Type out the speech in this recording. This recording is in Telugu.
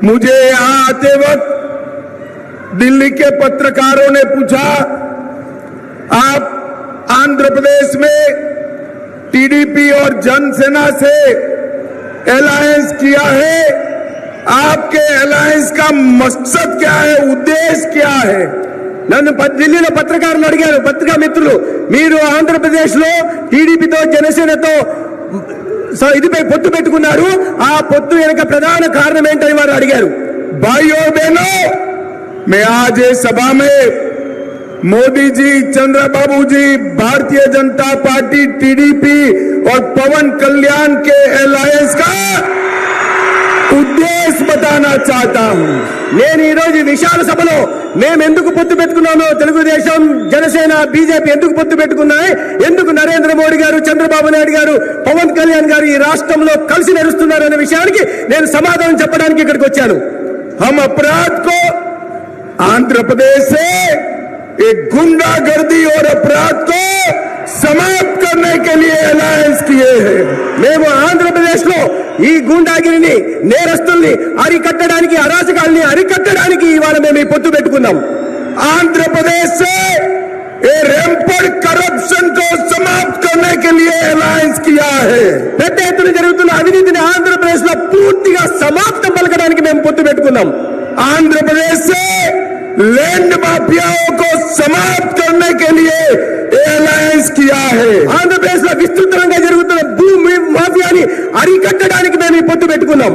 मुझे यहां आते वक्त दिल्ली के पत्रकारों ने पूछा, आप आंध्र प्रदेश में टीडीपी और जनसेना से अलायंस किया है, आपके अलायंस का मकसद क्या है, उद्देश्य क्या है? నన్ను ఢిల్లీలో పత్రికారులు అడిగారు, పత్రికా మిత్రులు, మీరు ఆంధ్రప్రదేశ్ లో టీడీపీతో జనసేనతో ఇదిపై పొత్తు పెట్టుకున్నారు, ఆ పొత్తు వెనుక ప్రధాన కారణం ఏంటని వారు అడిగారు. भाइयों और बहनों, मैं आज इस सभा में मोदी जी, चंद्रबाबू जी, भारतीय जनता पार्टी, टीडीपी और पवन कल्याण के अलायंस का ఉద్దేశం बताना चाहता हूं. నేను ఈ రోజు విశాల సభలో మేము ఎందుకు పొత్తు పెట్టుకున్నామో, తెలుగుదేశం, జనసేన, బీజేపీ ఎందుకు పొత్తు పెట్టుకున్నాయి, ఎందుకు నరేంద్ర మోడీ గారు, చంద్రబాబు నాయుడు గారు, పవన్ కళ్యాణ్ గారు ఈ రాష్ట్రంలో కలిసి నడుస్తున్నారు అనే విషయానికి నేను సమాధానం చెప్పడానికి ఇక్కడికి వచ్చాను. हम अपराध को आंध्र प्रदेश से एक गुंडागर्दी और अपराध को समाप्त करने के लिए अलायंस किए हैं. మేము ఆంధ్రప్రదేశ్ లో ఈ గుండాగిరిని, నేరస్తుల్ని అరికట్టడానికి, అరాచకాల్ని అరికట్టడానికి ఇవాళ మేము ఈ పొత్తు పెట్టుకున్నాం. आंध्र प्रदेश से रैंपेंट करप्शन को समाप्त करने के लिए अलायंस किया है. పెద్ద ఎత్తున జరుగుతున్న అవినీతిని ఆంధ్రప్రదేశ్ లో పూర్తిగా సమాప్తం పలకడానికి మేము పొత్తు పెట్టుకున్నాం. आंध्र प्रदेश से लैंड माफियाओं को समाप्त करने के लिए अलायंस किया है. ఆంధ్రప్రదేశ్ లో విస్తృతంగా జరుగుతున్న భూమి మాఫియాని అరికట్టడానికి మేము ఈ పొత్తు పెట్టుకున్నాం.